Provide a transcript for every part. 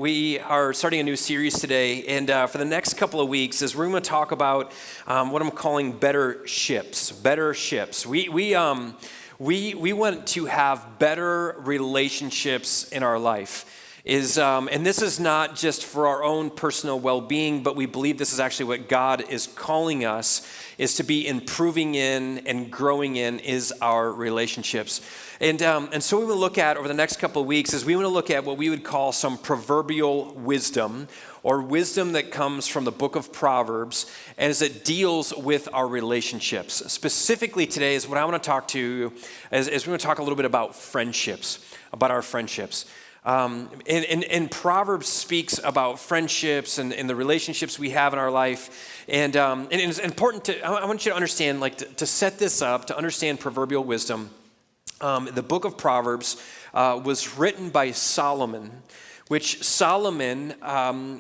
we are starting a new series today, and for the next couple of weeks, is we're going to talk about what I'm calling better ships. Better ships. We want to have better relationships in our life. And this is not just for our own personal well-being, but we believe this is actually what God is calling us, is to be improving in and growing in is our relationships. And so we will look at over the next couple of weeks is we want to look at what we would call some proverbial wisdom, or wisdom that comes from the book of Proverbs as it deals with our relationships. Specifically today is what I want to talk to you is we're going to talk a little bit about friendships, about our friendships. And Proverbs speaks about friendships and the relationships we have in our life. And it's important I want you to understand, to set this up, to understand proverbial wisdom. The book of Proverbs was written by Solomon, which Solomon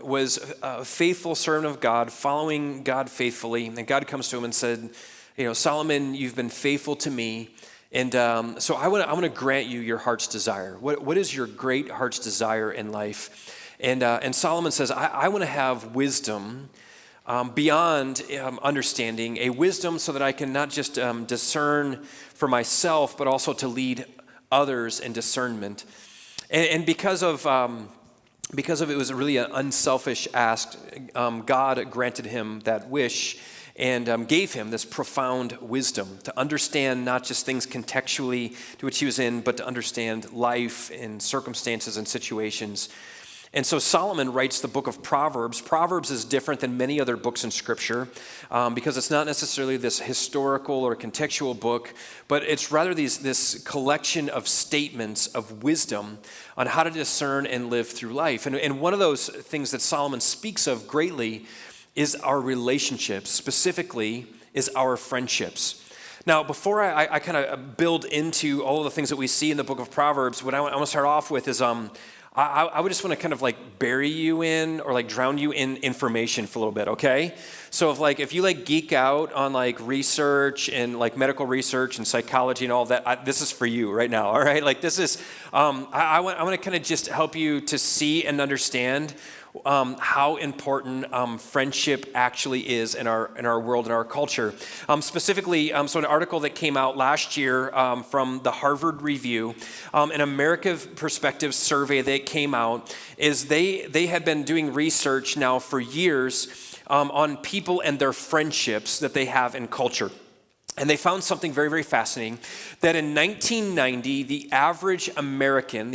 was a faithful servant of God, following God faithfully. And God comes to him and said, Solomon, you've been faithful to me. And so I want to grant you your heart's desire. What is your great heart's desire in life? And Solomon says, I want to have wisdom beyond understanding, a wisdom so that I can not just discern for myself, but also to lead others in discernment. And because of it was really an unselfish ask, God granted him that wish and gave him this profound wisdom to understand not just things contextually to which he was in, but to understand life and circumstances and situations. And so Solomon writes the book of Proverbs. Proverbs is different than many other books in Scripture because it's not necessarily this historical or contextual book, but it's rather this collection of statements of wisdom on how to discern and live through life. And one of those things that Solomon speaks of greatly is our relationships, specifically is our friendships. Now, before I kind of build into all of the things that we see in the book of Proverbs, what I want to start off with is I would just want to kind of bury you in or drown you in information for a little bit, okay? So if you geek out on research and medical research and psychology and all that, this is for you right now, all right? This is, I want to kind of just help you to see and understand how important friendship actually is in our world and our culture. Specifically, so an article that came out last year from the Harvard Review, an American Perspective survey that came out, is they had been doing research now for years on people and their friendships that they have in culture. And they found something very, very fascinating, that in 1990, the average American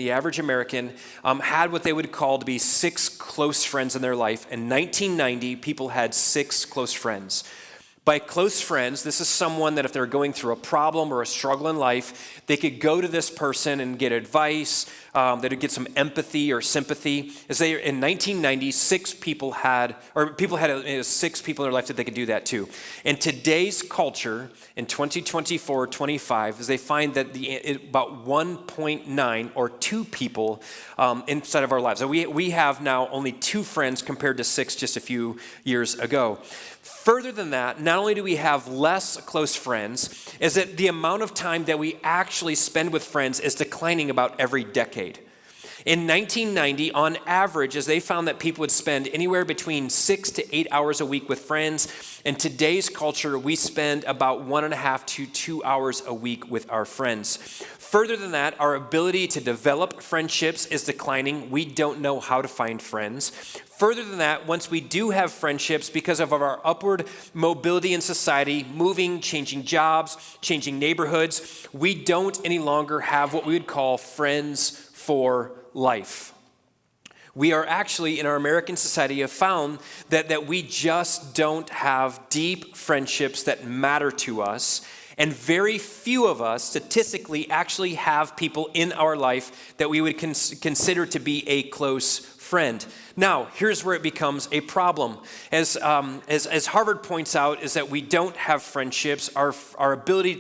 had what they would call to be 6 close friends in their life. In 1990, people had 6 close friends. By close friends, this is someone that if they're going through a problem or a struggle in life, they could go to this person and get advice, they would get some empathy or sympathy. In 1990, 6 people had 6 people in their life that they could do that to. In today's culture, in 2024, 25, is they find that about 1.9 or 2 people inside of our lives. So we have now only 2 friends compared to 6 just a few years ago. Further than that, not only do we have less close friends, is that the amount of time that we actually spend with friends is declining about every decade. In 1990, on average, as they found that people would spend anywhere between 6 to 8 hours a week with friends, in today's culture, we spend about 1.5 to 2 hours a week with our friends. Further than that, our ability to develop friendships is declining. We don't know how to find friends. Further than that, once we do have friendships, because of our upward mobility in society, moving, changing jobs, changing neighborhoods, we don't any longer have what we would call friends for life. We are actually, in our American society, have found that we just don't have deep friendships that matter to us. And very few of us, statistically, actually have people in our life that we would consider to be a close friend. Now, here's where it becomes a problem. As Harvard points out, is that we don't have friendships. Our ability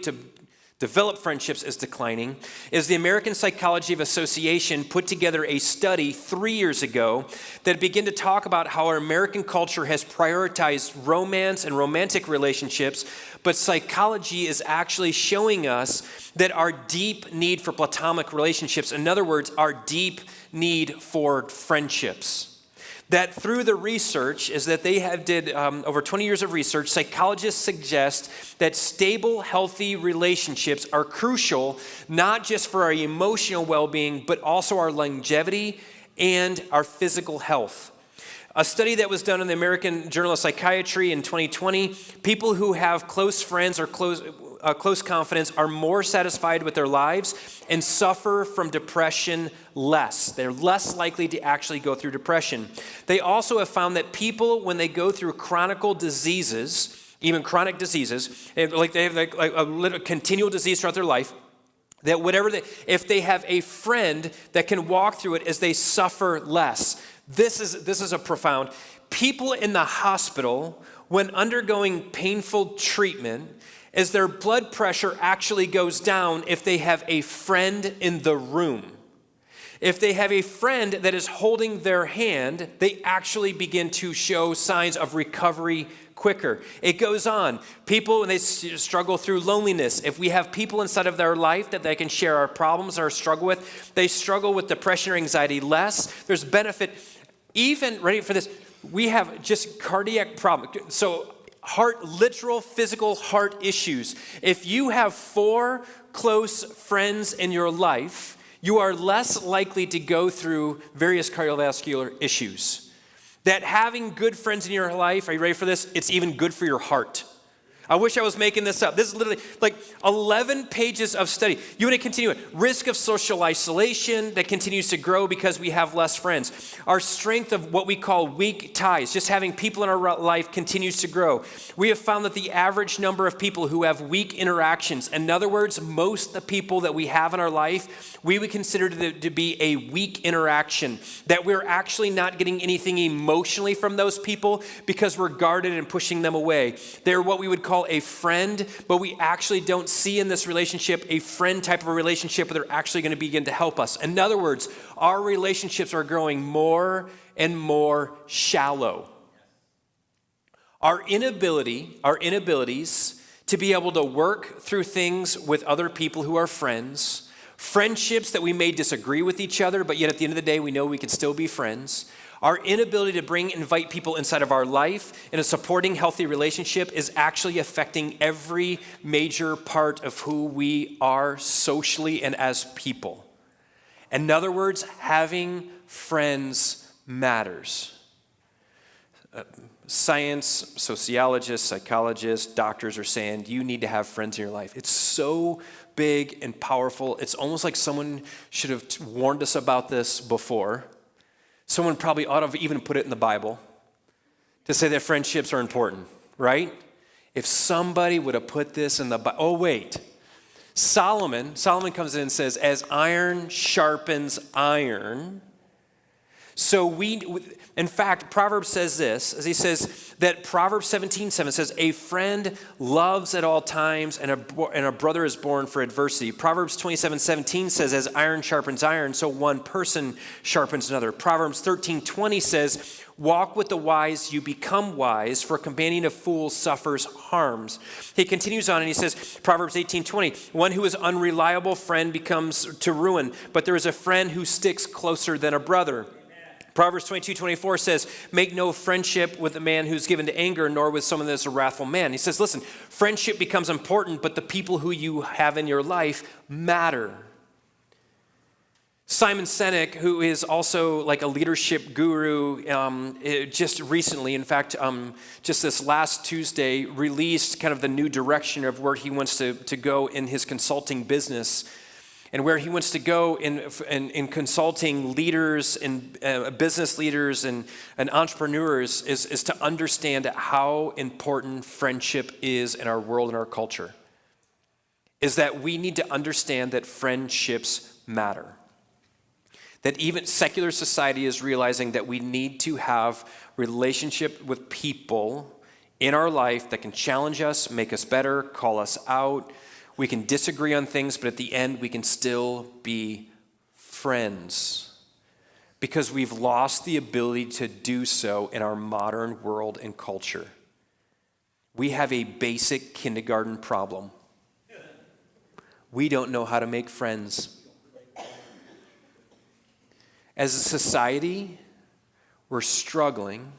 develop friendships is declining, is the American Psychology Association put together a study 3 years ago that began to talk about how our American culture has prioritized romance and romantic relationships, but psychology is actually showing us that our deep need for platonic relationships, in other words, our deep need for friendships, that through the research is that they have did over 20 years of research, psychologists suggest that stable, healthy relationships are crucial, not just for our emotional well-being, but also our longevity and our physical health. A study that was done in the American Journal of Psychiatry in 2020, people who have close friends or close confidence are more satisfied with their lives and suffer from depression less. They're less likely to actually go through depression. They also have found that people, when they go through chronic diseases, even chronic diseases, like they have like a continual disease throughout their life, that if they have a friend that can walk through it, as they suffer less. This is a profound. People in the hospital, when undergoing painful treatment, as their blood pressure actually goes down if they have a friend in the room. If they have a friend that is holding their hand, they actually begin to show signs of recovery quicker. It goes on. People, when they struggle through loneliness, if we have people inside of their life that they can share our problems or struggle with, they struggle with depression or anxiety less. There's benefit. Even, ready for this, we have just cardiac problems. So literal physical heart issues. If you have 4 close friends in your life, you are less likely to go through various cardiovascular issues. That having good friends in your life, are you ready for this? It's even good for your heart. I wish I was making this up. This is literally like 11 pages of study. You want to continue it. Risk of social isolation that continues to grow because we have less friends. Our strength of what we call weak ties, just having people in our life, continues to grow. We have found that the average number of people who have weak interactions, in other words, most of the people that we have in our life, we would consider to be a weak interaction, that we're actually not getting anything emotionally from those people because we're guarded and pushing them away. They're what we would call a friend, but we actually don't see in this relationship a friend type of a relationship where they're actually going to begin to help us. In other words, our relationships are growing more and more shallow. Our inabilities to be able to work through things with other people who are friends, friendships that we may disagree with each other, but yet at the end of the day, we know we can still be friends. Our inability to invite people inside of our life in a supporting, healthy relationship is actually affecting every major part of who we are socially and as people. In other words, having friends matters. Science, sociologists, psychologists, doctors are saying you need to have friends in your life. It's so big and powerful. It's almost like someone should have warned us about this before. Someone probably ought to have even put it in the Bible to say that friendships are important, right? If somebody would have put this in the Bible. Oh, wait. Solomon comes in and says, as iron sharpens iron. So in fact, Proverbs says this, as he says that Proverbs 17:7 says, a friend loves at all times and a brother is born for adversity. Proverbs 27:17 says, as iron sharpens iron, so one person sharpens another. Proverbs 13:20 says, walk with the wise, you become wise, for a companion of fools suffers harms. He continues on and he says, Proverbs 18:20, one who is unreliable friend becomes to ruin, but there is a friend who sticks closer than a brother. Proverbs 22:24 says, make no friendship with a man who's given to anger, nor with someone that's a wrathful man. He says, listen, friendship becomes important, but the people who you have in your life matter. Simon Sinek, who is also like a leadership guru, just recently, in fact, just this last Tuesday, released kind of the new direction of where he wants to go in his consulting business. And where he wants to go in consulting leaders and business leaders and entrepreneurs is to understand how important friendship is in our world and our culture. Is that we need to understand that friendships matter. That even secular society is realizing that we need to have relationship with people in our life that can challenge us, make us better, call us out. We can disagree on things, but at the end, we can still be friends because we've lost the ability to do so in our modern world and culture. We have a basic kindergarten problem. We don't know how to make friends. As a society, we're struggling,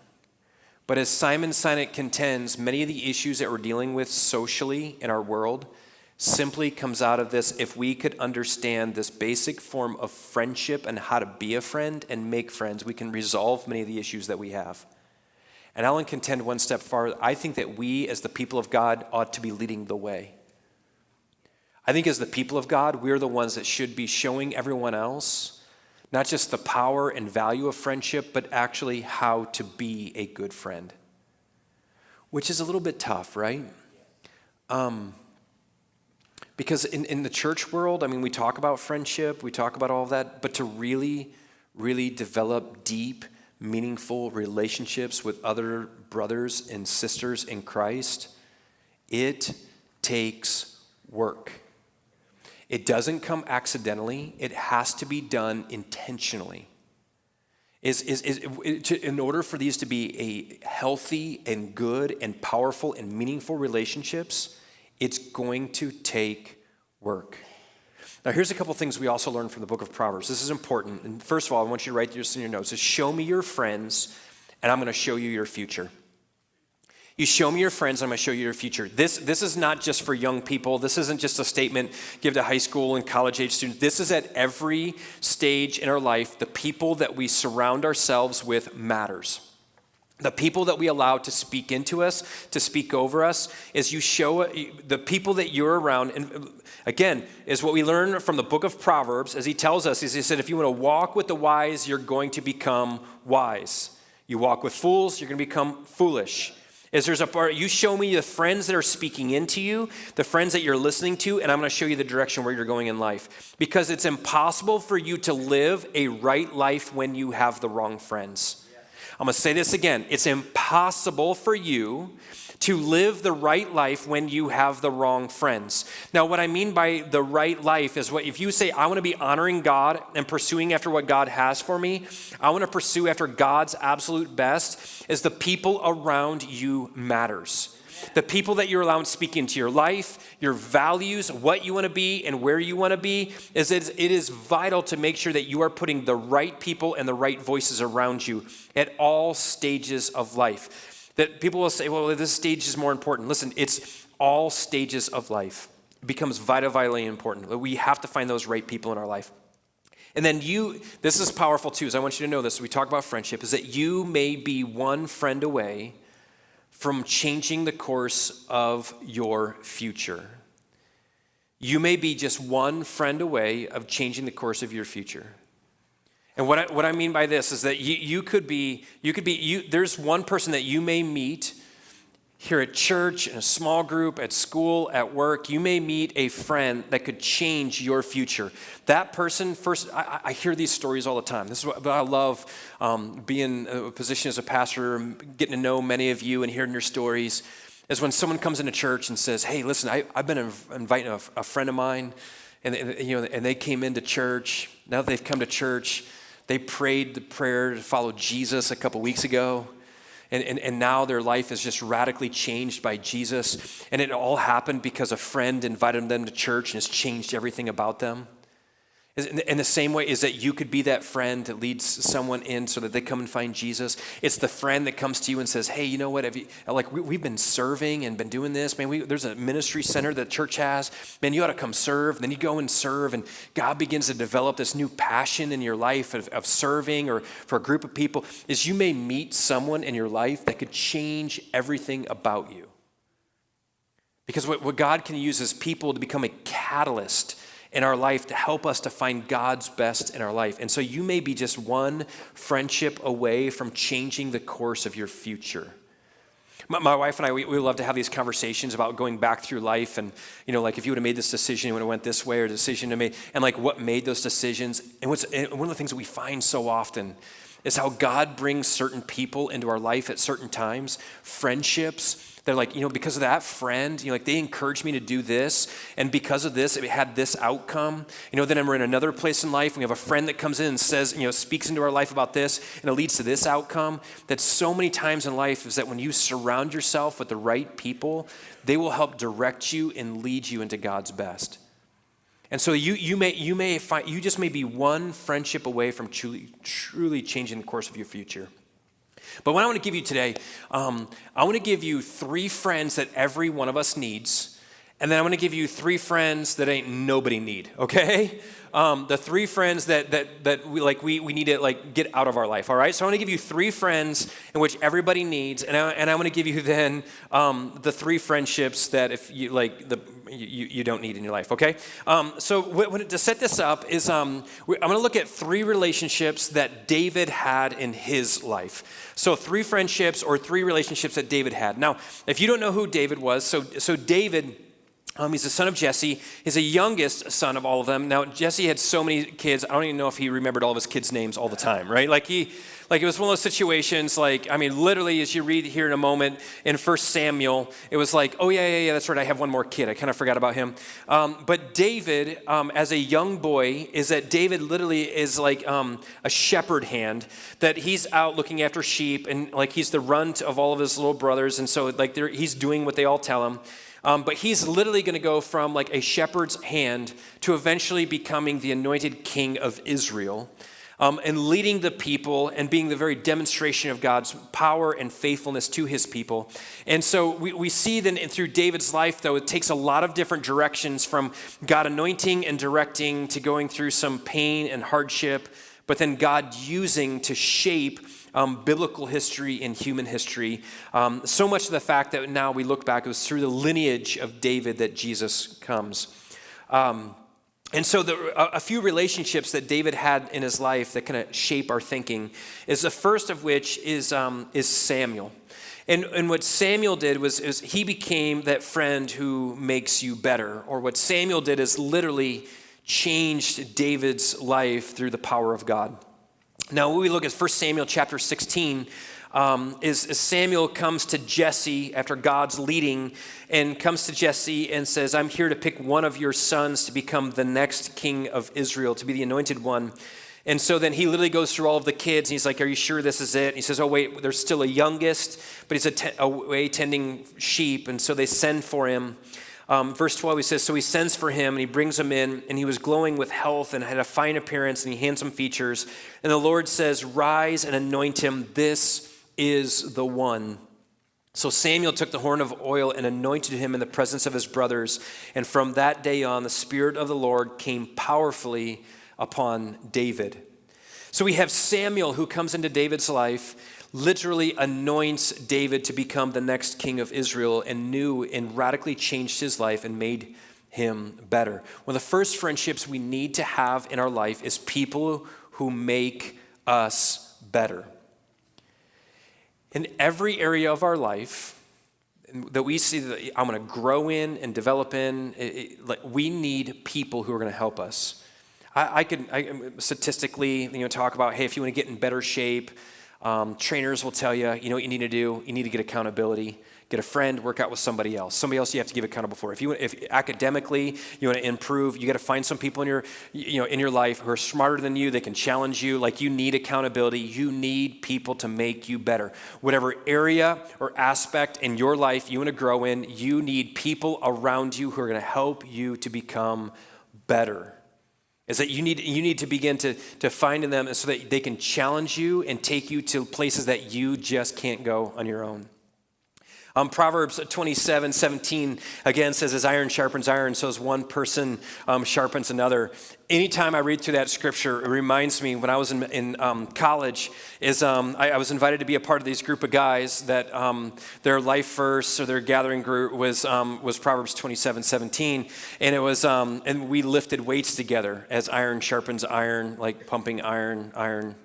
but as Simon Sinek contends, many of the issues that we're dealing with socially in our world simply comes out of this. If we could understand this basic form of friendship and how to be a friend and make friends, we can resolve many of the issues that we have. And I'll contend one step farther. I think that we, as the people of God, ought to be leading the way. I think as the people of God, we're the ones that should be showing everyone else not just the power and value of friendship, but actually how to be a good friend, which is a little bit tough, right? Because in the church world, I mean, we talk about friendship, we talk about all of that, but to really, really develop deep, meaningful relationships with other brothers and sisters in Christ, it takes work. It doesn't come accidentally. It has to be done intentionally. In order for these to be a healthy and good and powerful and meaningful relationships, it's going to take work. Now, here's a couple things we also learned from the book of Proverbs. This is important. And first of all, I want you to write this in your notes. Is show me your friends, and I'm going to show you your future. You show me your friends, I'm going to show you your future. This is not just for young people. This isn't just a statement give to high school and college age students. This is at every stage in our life. The people that we surround ourselves with matters. The people that we allow to speak into us, to speak over us, is you show the people that you're around. And again, is what we learn from the book of Proverbs, as he tells us, is he said, if you want to walk with the wise, you're going to become wise. You walk with fools, you're going to become foolish. Is there's a part, you show me the friends that are speaking into you, the friends that you're listening to, and I'm going to show you the direction where you're going in life. Because it's impossible for you to live a right life when you have the wrong friends. I'm going to say this again. It's impossible for you to live the right life when you have the wrong friends. Now, what I mean by the right life is if you say, I want to be honoring God and pursuing after what God has for me, I want to pursue after God's absolute best, is the people around you matters. The people that you're allowed to speak into your life, your values, what you want to be and where you want to be, it is vital to make sure that you are putting the right people and the right voices around you at all stages of life. That people will say, well, this stage is more important. Listen, it's all stages of life. It becomes vitally important. We have to find those right people in our life. And then this is powerful too, as I want you to know this, we talk about friendship, is that you may be one friend away from changing the course of your future. You may be just one friend away of changing the course of your future. And what I mean by this is that there's one person that you may meet here at church, in a small group, at school, at work. You may meet a friend that could change your future. That person, first, I hear these stories all the time. This is what I love, being in a position as a pastor, getting to know many of you and hearing your stories, is when someone comes into church and says, hey, listen, I've been inviting a friend of mine, and they came into church. Now that they've come to church, they prayed the prayer to follow Jesus a couple weeks ago, and now their life is just radically changed by Jesus, and it all happened because a friend invited them to church and has changed everything about them. In the same way is that you could be that friend that leads someone in so that they come and find Jesus. It's the friend that comes to you and says, hey, you know what? We've been serving and been doing this. Man, there's a ministry center that church has. Man, you ought to come serve. And then you go and serve, and God begins to develop this new passion in your life of serving, or for a group of people. Is you may meet someone in your life that could change everything about you. Because what God can use is people to become a catalyst in our life to help us to find God's best in our life. And so you may be just one friendship away from changing the course of your future. My wife and I, we love to have these conversations about going back through life, and like if you would have made this decision, you would have went this way, or the decision to make, and like what made those decisions. And one of the things that we find so often is how God brings certain people into our life at certain times, friendships. They're like, because of that friend, like they encouraged me to do this. And because of this, it had this outcome. Then we're in another place in life. We have a friend that comes in and says, speaks into our life about this, and it leads to this outcome. That so many times in life is that when you surround yourself with the right people, they will help direct you and lead you into God's best. And so you just may be one friendship away from truly changing the course of your future. But what I want to give you today, I want to give you 3 friends that every one of us needs. And then I'm going to give you 3 friends that ain't nobody need, okay? The 3 friends that we need to get out of our life, all right? So I want to give you 3 friends in which everybody needs, and I'm going to give you then the 3 friendships that if you you don't need in your life, okay? To set this up is I'm going to look at 3 relationships that David had in his life. So 3 friendships or 3 relationships that David had. Now, if you don't know who David was, so David, he's the son of Jesse. He's the youngest son of all of them. Now, Jesse had so many kids, I don't even know if he remembered all of his kids' names all the time, right? It was one of those situations, literally, as you read here in a moment, in 1 Samuel, it was like, oh, yeah, that's right, I have one more kid. I kind of forgot about him. But David, as a young boy, David literally is like a shepherd hand, that he's out looking after sheep, and he's the runt of all of his little brothers, and so he's doing what they all tell him. But he's literally going to go from a shepherd's hand to eventually becoming the anointed king of Israel, and leading the people and being the very demonstration of God's power and faithfulness to his people. And so we see then through David's life, though, it takes a lot of different directions, from God anointing and directing to going through some pain and hardship, but then God using to shape biblical history and human history. So much of the fact that now we look back, it was through the lineage of David that Jesus comes. And so a few relationships that David had in his life that kind of shape our thinking is the first of which is Samuel. And what Samuel did was he became that friend who makes you better. Or what Samuel did is literally changed David's life through the power of God. Now, when we look at 1 Samuel chapter 16, is Samuel comes to Jesse after God's leading, and comes to Jesse and says, I'm here to pick one of your sons to become the next king of Israel, to be the anointed one. And so then he literally goes through all of the kids, and he's like, are you sure this is it? And he says, oh, wait, there's still a youngest, but he's away tending sheep, and so they send for him. Verse 12, he says, so he sends for him, and he brings him in, and he was glowing with health and had a fine appearance, and he handsome features. And the Lord says, rise and anoint him. This is the one. So Samuel took the horn of oil and anointed him in the presence of his brothers. And from that day on, the Spirit of the Lord came powerfully upon David. So we have Samuel who comes into David's life, literally anoints David to become the next king of Israel, and knew and radically changed his life and made him better. One of the first friendships we need to have in our life is people who make us better. In every area of our life that we see that I'm going to grow in and develop in, we need people who are going to help us. I statistically, talk about, hey, if you want to get in better shape, trainers will tell you, what you need to do. You need to get accountability. Get a friend, work out with somebody else. Somebody else you have to give accountable for. If academically you want to improve, you got to find some people in your life who are smarter than you. They can challenge you. You need accountability. You need people to make you better. Whatever area or aspect in your life you want to grow in, you need people around you who are going to help you to become better. Is that you need to begin to find in them so that they can challenge you and take you to places that you just can't go on your own. Proverbs 27:17 again says, as iron sharpens iron, so as one person sharpens another. Anytime I read through that scripture, it reminds me when I was in college, I was invited to be a part of these group of guys that their life verse or their gathering group was Proverbs 27:17, and it was and we lifted weights together as iron sharpens iron, like pumping iron.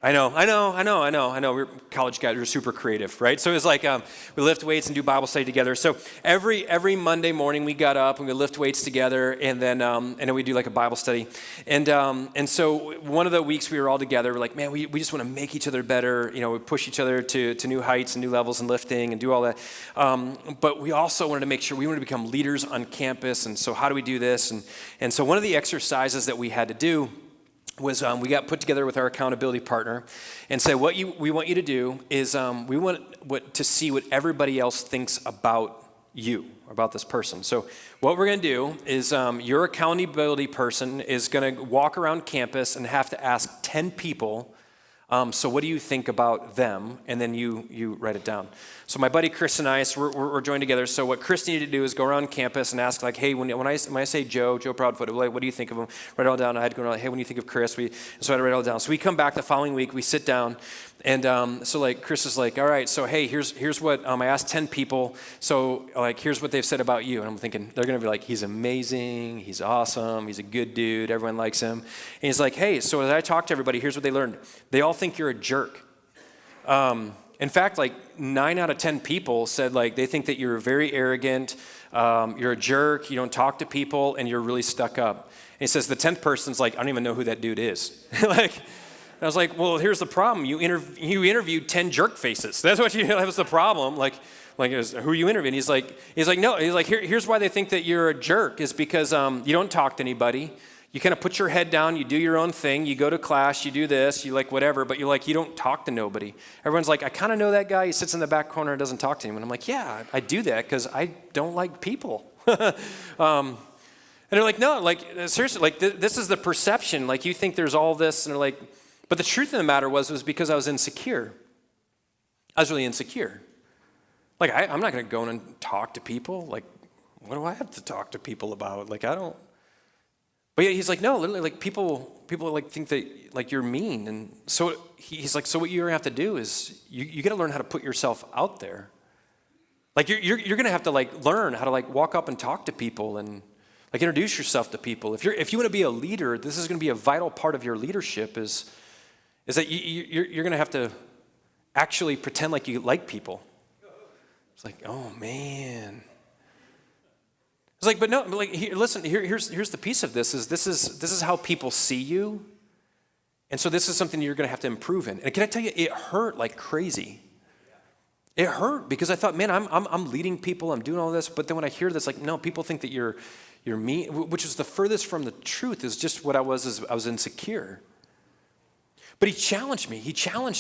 I know. We're college guys. We're super creative, right? So it was like we lift weights and do Bible study together. So every Monday morning we got up and we lift weights together, and then we do like a Bible study. And so one of the weeks we were all together. We're like, man, we just want to make each other better. We push each other to new heights and new levels in lifting and do all that. But we also wanted to make sure we wanted to become leaders on campus. And so how do we do this? And so one of the exercises that we had to do was we got put together with our accountability partner and said, we want you to do is we want to see what everybody else thinks about you, about this person. So what we're going to do is your accountability person is going to walk around campus and have to ask 10 people, so what do you think about them? And then you write it down. So my buddy Chris and I, so we're joined together. So what Chris needed to do is go around campus and ask, like, hey, when I say Joe Proudfoot, like, what do you think of him? Write it all down. I had to go around, hey, when do you think of Chris? So I had to write it all down. So we come back the following week, we sit down, and so like Chris is like, all right, so hey, here's what I asked 10 people. So like, here's what they've said about you. And I'm thinking they're gonna be like, he's amazing, he's awesome, he's a good dude, everyone likes him. And he's like, hey, so as I talk to everybody, here's what they learned. They all think you're a jerk. In fact, like 9 out of 10 people said like they think that you're very arrogant, you're a jerk, you don't talk to people, and you're really stuck up. And he says the 10th person's like, I don't even know who that dude is. Like, I was like, well, here's the problem. You interviewed 10 jerk faces. That's what that was the problem. Like it was, who you interviewed? He's like, no. He's like, here's why they think that you're a jerk is because you don't talk to anybody. You kind of put your head down, you do your own thing, you go to class, you do this, you like whatever, but you don't talk to nobody. Everyone's like, I kind of know that guy, he sits in the back corner and doesn't talk to anyone. I'm like, yeah, I do that because I don't like people. And they're like, no, like seriously, like this is the perception. Like you think there's all this, and they're like, but the truth of the matter was because I was insecure. I was really insecure. Like I'm not going to go in and talk to people. Like, what do I have to talk to people about? Like I don't. But yeah, he's like, no, literally, like people like think that like you're mean, and so he's like, so what you're gonna have to do is you got to learn how to put yourself out there. Like you're gonna have to like learn how to like walk up and talk to people and like introduce yourself to people. If you want to be a leader, this is gonna be a vital part of your leadership. Is that you're gonna have to actually pretend like you like people. It's like, oh man. It's like, but no, like, listen, here's the piece of this is how people see you. And so this is something you're going to have to improve in. And can I tell you, it hurt like crazy. It hurt because I thought, man, I'm leading people, I'm doing all this. But then when I hear this, like, no, people think that you're mean, which is the furthest from the truth, is just what I was insecure. But he challenged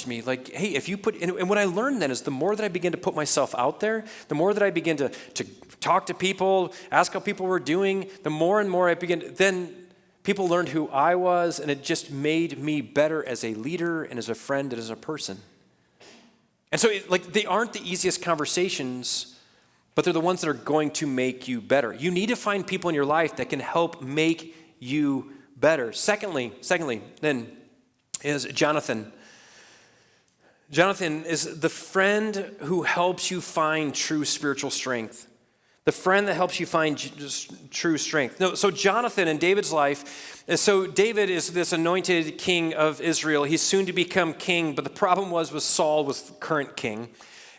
me like, hey, if you put, and what I learned then is the more that I begin to put myself out there, the more that I begin to talk to people, ask how people were doing, the more and more then people learned who I was, and it just made me better as a leader and as a friend and as a person. And so they aren't the easiest conversations, but they're the ones that are going to make you better. You need to find people in your life that can help make you better. Secondly, then, is Jonathan. Jonathan is the friend who helps you find true spiritual strength. The friend that helps you find true strength. No, so Jonathan in David's life, so David is this anointed king of Israel. He's soon to become king, but the problem was Saul was the current king.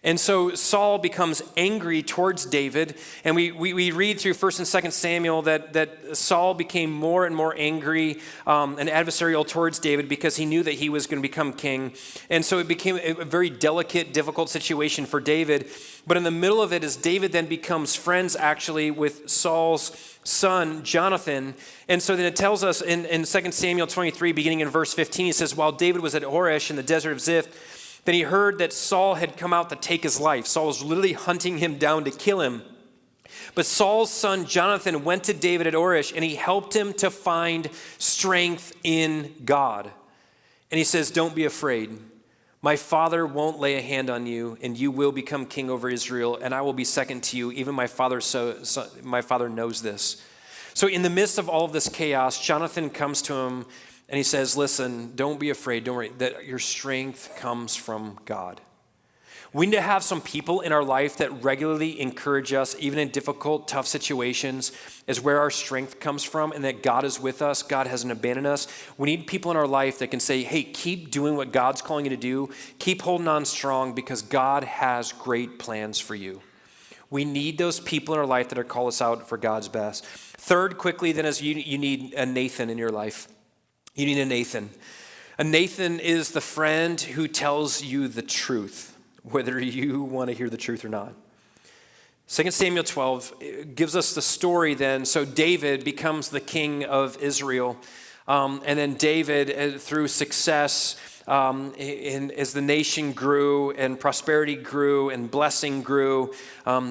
And so Saul becomes angry towards David, and we read through 1 and 2 Samuel that Saul became more and more angry and adversarial towards David because he knew that he was going to become king. And so it became a very delicate, difficult situation for David. But in the middle of it, as David then becomes friends actually with Saul's son, Jonathan. And so then it tells us in 2 Samuel 23, beginning in verse 15, it says, while David was at Horesh in the desert of Ziph, then he heard that Saul had come out to take his life. Saul was literally hunting him down to kill him. But Saul's son Jonathan went to David at Horesh, and he helped him to find strength in God. And he says, don't be afraid. My father won't lay a hand on you, and you will become king over Israel, and I will be second to you. Even my father knows this. So in the midst of all of this chaos, Jonathan comes to him, and he says, listen, don't be afraid, don't worry, that your strength comes from God. We need to have some people in our life that regularly encourage us, even in difficult, tough situations, is where our strength comes from, and that God is with us. God hasn't abandoned us. We need people in our life that can say, hey, keep doing what God's calling you to do. Keep holding on strong because God has great plans for you. We need those people in our life that are call us out for God's best. Third, quickly, then, is you need a Nathan in your life. You need a Nathan. A Nathan is the friend who tells you the truth, whether you want to hear the truth or not. 2 Samuel 12 gives us the story then. So David becomes the king of Israel. And then David, through success, as the nation grew and prosperity grew and blessing grew,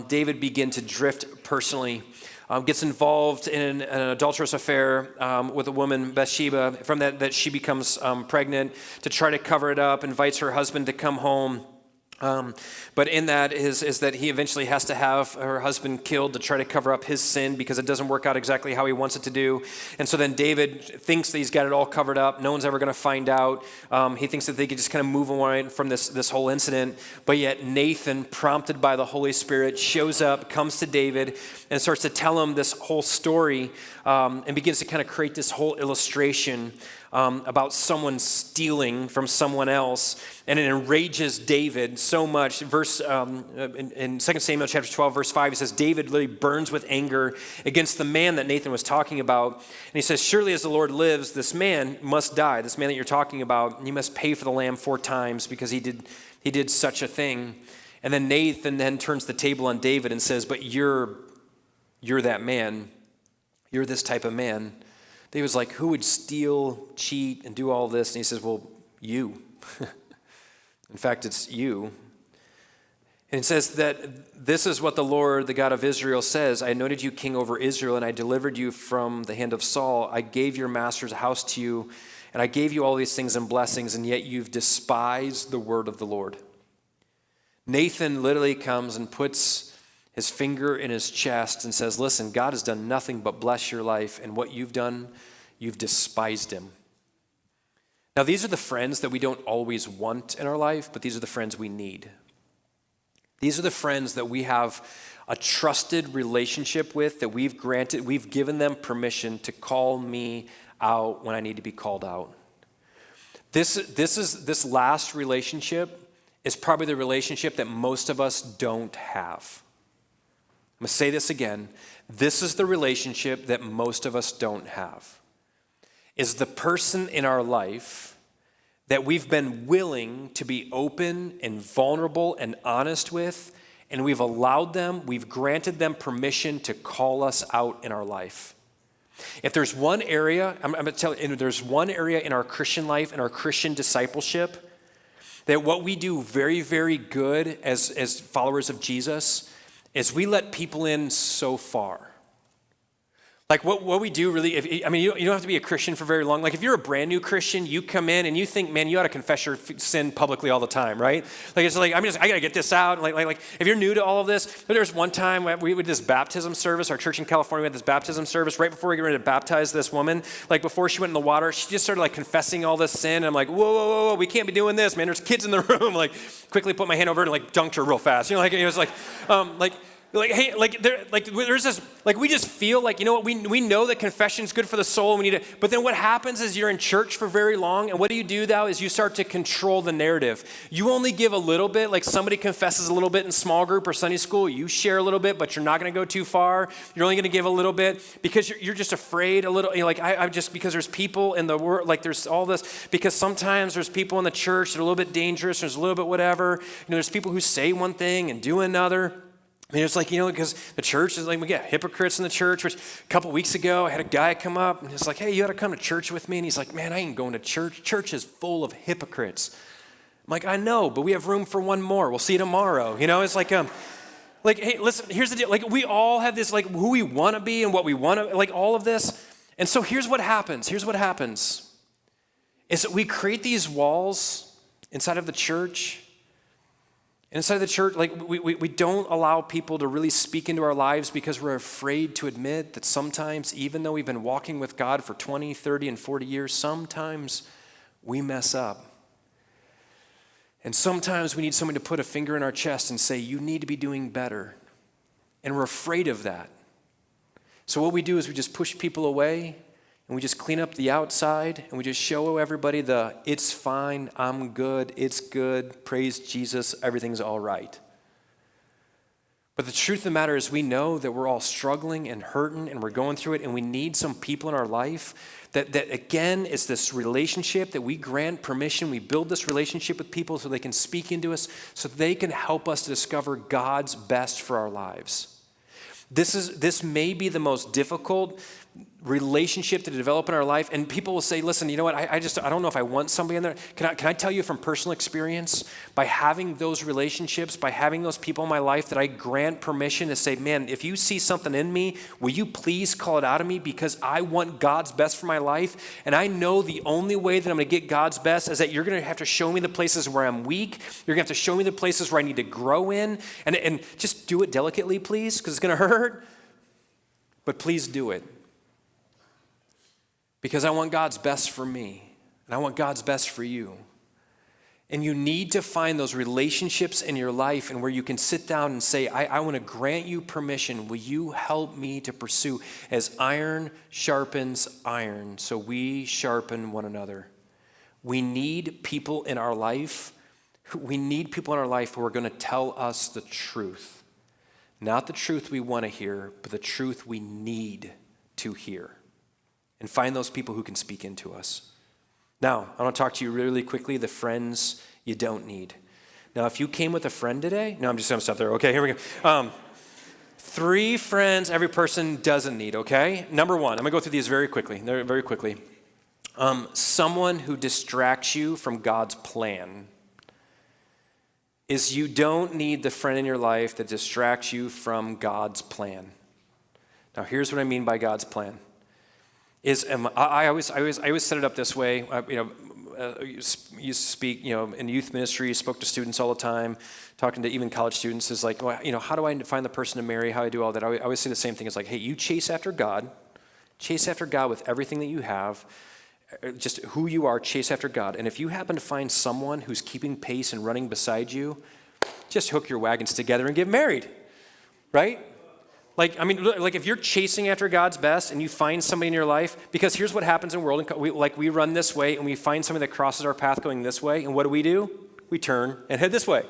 David began to drift personally. Gets involved in an adulterous affair with a woman, Bathsheba. From that she becomes pregnant. To try to cover it up, invites her husband to come home. But in that is that he eventually has to have her husband killed to try to cover up his sin because it doesn't work out exactly how he wants it to do. And so then David thinks that he's got it all covered up. No one's ever going to find out. He thinks that they could just kind of move away from this whole incident. But yet Nathan, prompted by the Holy Spirit, shows up, comes to David, and starts to tell him this whole story and begins to kind of create this whole illustration about someone stealing from someone else, and it enrages David so much. In 2 Samuel chapter 12, verse 5, he says, David literally burns with anger against the man that Nathan was talking about. And he says, surely as the Lord lives, this man must die, this man that you're talking about, and you must pay for the lamb 4 times because he did such a thing. And then Nathan then turns the table on David and says, but you're that man. You're this type of man. David's like, who would steal, cheat, and do all this? And he says, well, you. In fact, it's you. And it says that this is what the Lord, the God of Israel, says. I anointed you king over Israel, and I delivered you from the hand of Saul. I gave your master's house to you, and I gave you all these things and blessings, and yet you've despised the word of the Lord. Nathan literally comes and puts his finger in his chest and says, listen, God has done nothing but bless your life, and what you've done, you've despised him. Now, these are the friends that we don't always want in our life, but these are the friends we need. These are the friends that we have a trusted relationship with, that we've given them permission to call me out when I need to be called out. This last relationship is probably the relationship that most of us don't have. I'm going to say this again. This is the relationship that most of us don't have. Is the person in our life that we've been willing to be open and vulnerable and honest with, and we've granted them permission to call us out in our life. If there's one area, I'm going to tell you, there's one area in our Christian life, in our Christian discipleship, that what we do very, very good as followers of Jesus is we let people in so far. Like what we do really, you don't have to be a Christian for very long. Like if you're a brand new Christian, you come in and you think, man, you ought to confess your sin publicly all the time, right? Like it's like, I got to get this out. Like if you're new to all of this, there was one time we did this baptism service, our church in California, we had this baptism service right before we get ready to baptize this woman. Like before she went in the water, she just started like confessing all this sin. And I'm like, whoa, we can't be doing this, man. There's kids in the room. Like quickly put my hand over and like dunked her real fast. You know, like it was there's this, like we just feel like, you know what, we know that confession's good for the soul, and we need it. But then what happens is you're in church for very long, and what do you do now is you start to control the narrative. You only give a little bit, like somebody confesses a little bit in small group or Sunday school, you share a little bit, but you're not going to go too far. You're only going to give a little bit because you're just afraid a little, I just, because there's people in the world, like there's all this, because sometimes there's people in the church that are a little bit dangerous, there's a little bit whatever, there's people who say one thing and do another. It's like, because the church is like, we get hypocrites in the church, which a couple weeks ago, I had a guy come up and he's like, hey, you ought to come to church with me. And he's like, man, I ain't going to church. Church is full of hypocrites. I'm like, I know, but we have room for one more. We'll see you tomorrow. It's like, hey, listen, here's the deal. Like we all have this, like who we want to be and what we want to, like all of this. And so here's what happens. Is that we create these walls inside of the church. Inside the church, like we don't allow people to really speak into our lives because we're afraid to admit that sometimes, even though we've been walking with God for 20, 30, and 40 years, sometimes we mess up. And sometimes we need someone to put a finger in our chest and say, you need to be doing better. And we're afraid of that. So what we do is we just push people away and we just clean up the outside and we just show everybody it's fine, I'm good, it's good, praise Jesus, everything's all right. But the truth of the matter is we know that we're all struggling and hurting and we're going through it, and we need some people in our life that again is this relationship that we grant permission. We build this relationship with people so they can speak into us, so they can help us to discover God's best for our lives. This may be the most difficult relationship to develop in our life, and people will say, listen, you know what, I don't know if I want somebody in there. Can I tell you from personal experience, by having those relationships, by having those people in my life, that I grant permission to say, man, if you see something in me, will you please call it out of me, because I want God's best for my life, and I know the only way that I'm going to get God's best is that you're going to have to show me the places where I'm weak, you're going to have to show me the places where I need to grow in, and just do it delicately, please, because it's going to hurt, but please do it. Because I want God's best for me, and I want God's best for you. And you need to find those relationships in your life and where you can sit down and say, I want to grant you permission. Will you help me to pursue as iron sharpens iron, so we sharpen one another. We need people in our life. We need people in our life who are going to tell us the truth. Not the truth we want to hear, but the truth we need to hear. And find those people who can speak into us. Now, I want to talk to you really quickly, the friends you don't need. Now, if you came with a friend today, no, I'm just going to stop there. Okay, here we go. 3 friends every person doesn't need, okay? Number 1, I'm going to go through these very quickly. Someone who distracts you from God's plan. You don't need the friend in your life that distracts you from God's plan. Now, here's what I mean by God's plan. I always set it up this way. Used to speak, in youth ministry, spoke to students all the time, talking to even college students. Is like, well, how do I find the person to marry? How do I do all that? I always say the same thing. It's like, hey, you chase after God with everything that you have, just who you are. Chase after God, and if you happen to find someone who's keeping pace and running beside you, just hook your wagons together and get married, right? Like if you're chasing after God's best and you find somebody in your life, because here's what happens in the world, we run this way and we find somebody that crosses our path going this way, and what do? We turn and head this way.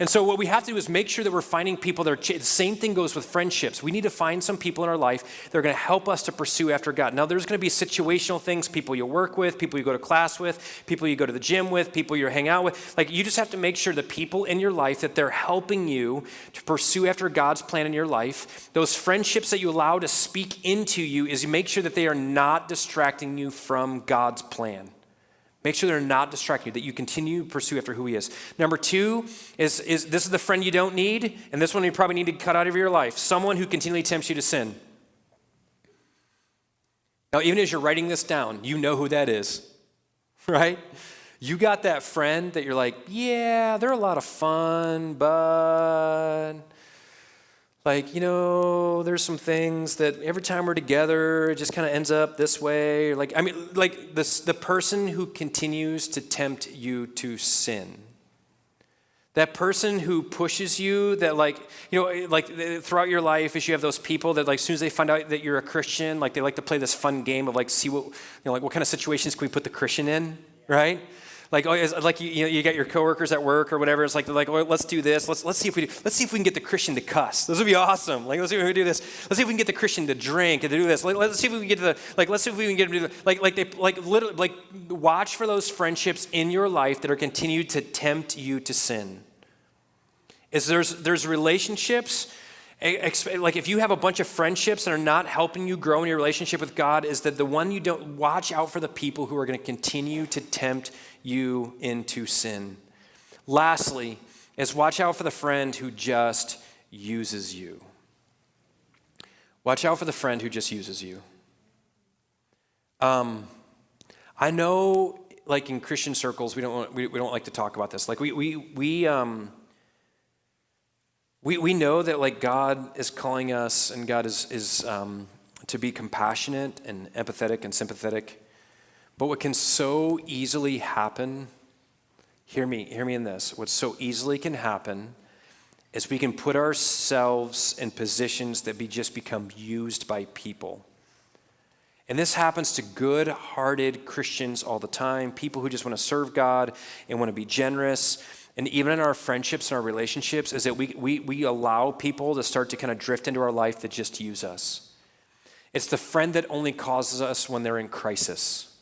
And so what we have to do is make sure that we're finding people that are, the same thing goes with friendships. We need to find some people in our life that are going to help us to pursue after God. Now, there's going to be situational things, people you work with, people you go to class with, people you go to the gym with, people you hang out with. Like, you just have to make sure the people in your life that they're helping you to pursue after God's plan in your life. Those friendships that you allow to speak into you, is you make sure that they are not distracting you from God's plan. Make sure they're not distracting you, that you continue to pursue after who he is. Number 2 is this is the friend you don't need, and this one you probably need to cut out of your life. Someone who continually tempts you to sin. Now, even as you're writing this down, you know who that is, right? You got that friend that you're like, yeah, they're a lot of fun, but there's some things that every time we're together, it just kind of ends up this way. The person who continues to tempt you to sin. That person who pushes you, that throughout your life, as you have those people that as soon as they find out that you're a Christian, they like to play this fun game of see what, what kind of situations can we put the Christian in, right? You got your coworkers at work or whatever. It's let's do this. Let's see if we can get the Christian to cuss. This would be awesome. Let's see if we can do this. Let's see if we can get the Christian to drink and to do this. Let's see if we can get to let's see if we can get him to do literally watch for those friendships in your life that are continued to tempt you to sin. There's relationships. If you have a bunch of friendships that are not helping you grow in your relationship with God, is that the one you don't watch out for the people who are going to continue to tempt you into sin. Lastly, is watch out for the friend who just uses you. Watch out for the friend who just uses you. I know, in Christian circles, we don't like to talk about this. We know that God is calling us, and God is to be compassionate and empathetic and sympathetic. But what can so easily happen hear me in this. What so easily can happen is we can put ourselves in positions that just become used by people. And this happens to good-hearted Christians all the time, people who just want to serve God and want to be generous. And even in our friendships and our relationships, is that we allow people to start to kind of drift into our life that just use us. It's the friend that only calls us when they're in crisis.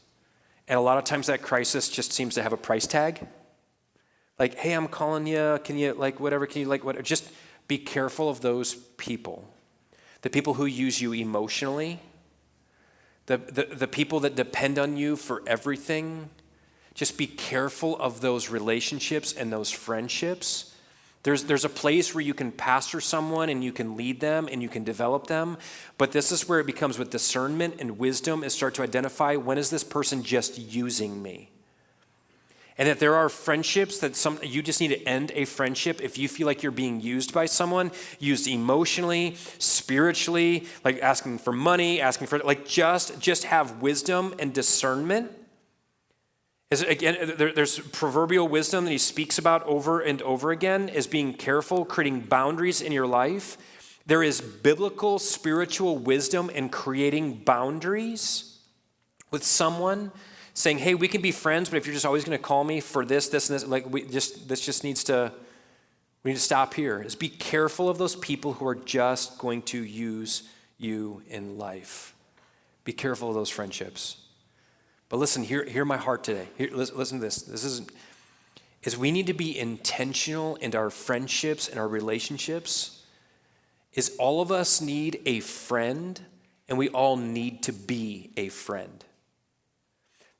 And a lot of times that crisis just seems to have a price tag. Like, hey, I'm calling you, can you, like, whatever, can you, like, whatever. Just be careful of those people. The people who use you emotionally, the people that depend on you for everything. Just be careful of those relationships and those friendships. There's a place where you can pastor someone and you can lead them and you can develop them. But this is where it becomes with discernment and wisdom is start to identify, when is this person just using me? And if there are friendships that you just need to end a friendship if you feel like you're being used by someone, used emotionally, spiritually, like asking for money, asking for, like just have wisdom and discernment. Again, there's proverbial wisdom that he speaks about over and over again is being careful, creating boundaries in your life. There is biblical spiritual wisdom in creating boundaries with someone, saying, hey, we can be friends, but if you're just always going to call me for this, and this, like we need to stop here. Is be careful of those people who are just going to use you in life. Be careful of those friendships. But listen, hear my heart today. Listen to this. This is we need to be intentional in our friendships and our relationships. Is all of us need a friend, and we all need to be a friend.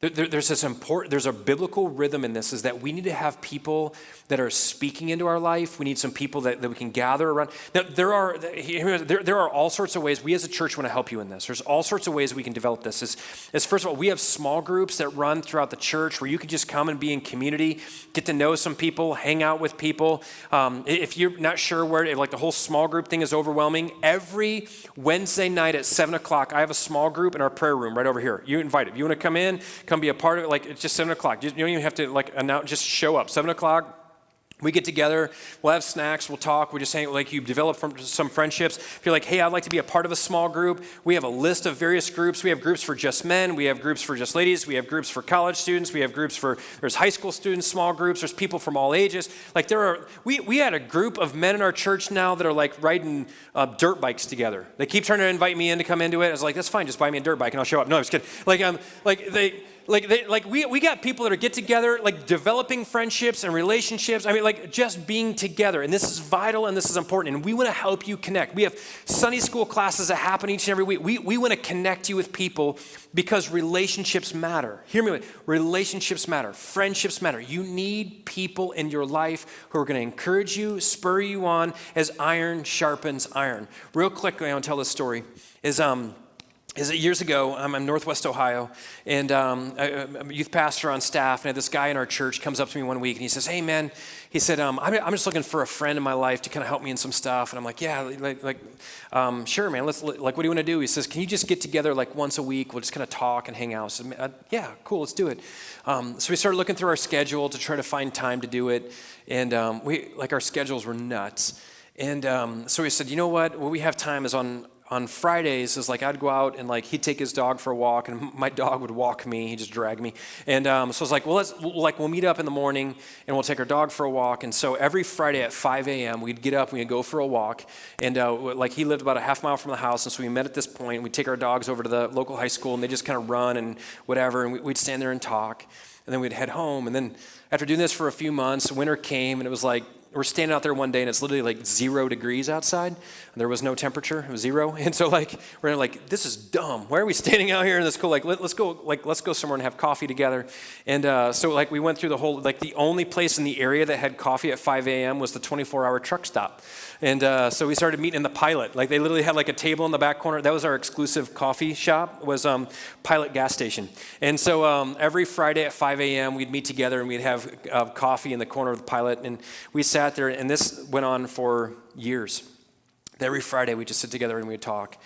There's a biblical rhythm in this, is that we need to have people that are speaking into our life. We need some people that we can gather around. Now, there are all sorts of ways. We as a church want to help you in this. There's all sorts of ways we can develop this. Is first of all, we have small groups that run throughout the church where you can just come and be in community, get to know some people, hang out with people. If you're not sure where, like the whole small group thing is overwhelming, every Wednesday night at 7 o'clock, I have a small group in our prayer room right over here. You invite it. If you want to come in, come be a part of it. Like, it's just 7 o'clock. You don't even have to like announce, just show up. 7 o'clock, we get together, we'll have snacks, we'll talk, we just hang, like you develop some friendships. If you're like, hey, I'd like to be a part of a small group, we have a list of various groups. We have groups for just men, we have groups for just ladies, we have groups for college students, we have groups there's high school students, small groups, there's people from all ages. Like we had a group of men in our church now that are like riding dirt bikes together. They keep trying to invite me in to come into it. I was like, that's fine, just buy me a dirt bike and I'll show up. No, I'm just kidding. We got people that are get together, like developing friendships and relationships. I mean, like just being together. And this is vital and this is important. And we want to help you connect. We have Sunday school classes that happen each and every week. We want to connect you with people because relationships matter. Hear me, relationships matter. Friendships matter. You need people in your life who are going to encourage you, spur you on as iron sharpens iron. Real quickly, I want to tell this story. Is that years ago, I'm in Northwest Ohio, and I'm a youth pastor on staff, and this guy in our church comes up to me one week, and he says, hey, man, he said, I'm just looking for a friend in my life to kind of help me in some stuff. And I'm like, yeah, sure, man, what do you want to do? He says, can you just get together like once a week? We'll just kind of talk and hang out. I said, yeah, cool, let's do it. So we started looking through our schedule to try to find time to do it, and our schedules were nuts. And so we said, you know what we have time is on Fridays, is like I'd go out and like he'd take his dog for a walk, and my dog would walk me. He'd just drag me, and so I was like, well, we'll meet up in the morning and we'll take our dog for a walk. And so every Friday at 5 a.m. we'd get up, we'd go for a walk, and like he lived about a half mile from the house, and so we met at this point. We'd take our dogs over to the local high school, and they just kind of run and whatever, and we'd stand there and talk, and then we'd head home. And then after doing this for a few months, winter came, and it was like, we're standing out there one day and it's literally like 0 degrees outside. There was no temperature, it was 0. And so like, we're like, this is dumb. Why are we standing out here in this cold? Like, let's go somewhere and have coffee together. And so like we went through the whole, like the only place in the area that had coffee at 5 a.m. was the 24-hour truck stop. And so we started meeting in the Pilot. Like they literally had like a table in the back corner. That was our exclusive coffee shop, was Pilot gas station. And so every Friday at 5 a.m. we'd meet together and we'd have coffee in the corner of the Pilot. And we sat there, and this went on for years. Every Friday we'd just sit together and we'd talk.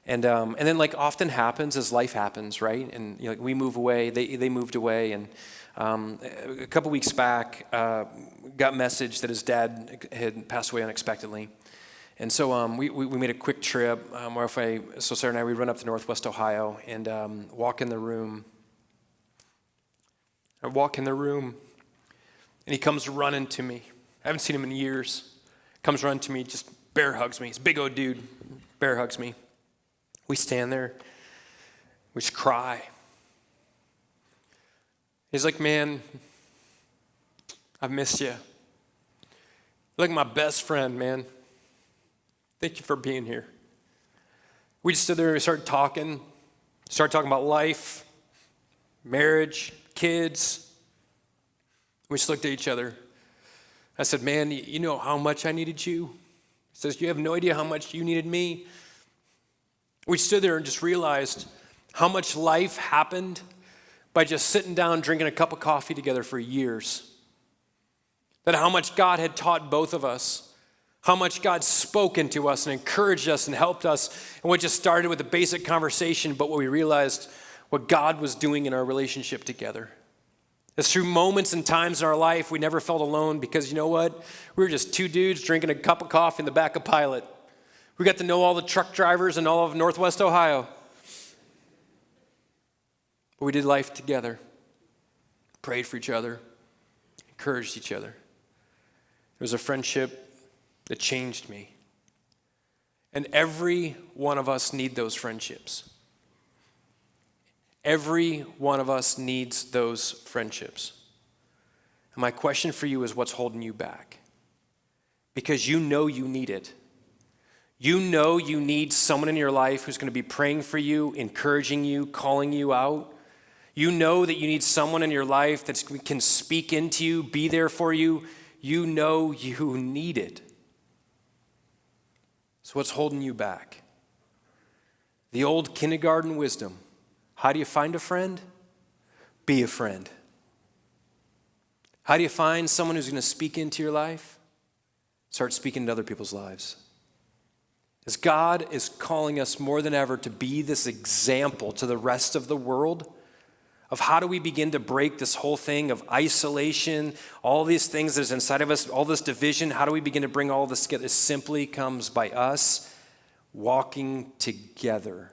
And then like often happens as life happens, right? And like we move away, they moved away, and a couple weeks back, got message that his dad had passed away unexpectedly. And so we made a quick trip. So Sarah and I, we run up to Northwest Ohio and walk in the room. I walk in the room, and he comes running to me. I haven't seen him in years. Comes running to me, just bear hugs me. He's a big old dude, bear hugs me. We stand there, we just cry. He's like, man, I've missed you. You're like my best friend, man. Thank you for being here. We just stood there and we started talking about life, marriage, kids. We just looked at each other. I said, man, you know how much I needed you? He says, you have no idea how much you needed me. We stood there and just realized how much life happened by just sitting down, drinking a cup of coffee together for years. That how much God had taught both of us, how much God spoke into us and encouraged us and helped us. And what just started with a basic conversation, but what we realized, what God was doing in our relationship together. It's through moments and times in our life we never felt alone because you know what? We were just two dudes drinking a cup of coffee in the back of Pilot. We got to know all the truck drivers in all of Northwest Ohio. But we did life together, prayed for each other, encouraged each other. It was a friendship that changed me. And every one of us need those friendships. Every one of us needs those friendships. And my question for you is, what's holding you back? Because you know you need it. You know you need someone in your life who's going to be praying for you, encouraging you, calling you out. You know that you need someone in your life that can speak into you, be there for you. You know you need it. So what's holding you back? The old kindergarten wisdom. How do you find a friend? Be a friend. How do you find someone who's going to speak into your life? Start speaking into other people's lives. As God is calling us more than ever to be this example to the rest of the world of how do we begin to break this whole thing of isolation, all these things that is inside of us, all this division, how do we begin to bring all this together? It simply comes by us walking together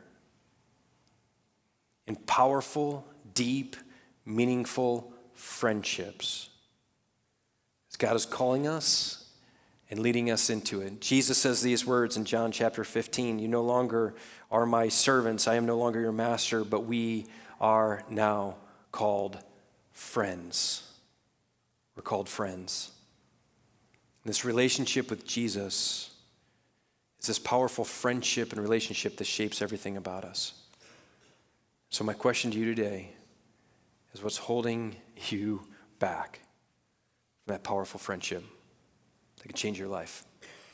in powerful, deep, meaningful friendships. As God is calling us and leading us into it. Jesus says these words in John chapter 15, you no longer are my servants, I am no longer your master, but we are now called friends. We're called friends. And this relationship with Jesus is this powerful friendship and relationship that shapes everything about us. So my question to you today is, what's holding you back from that powerful friendship that can change your life?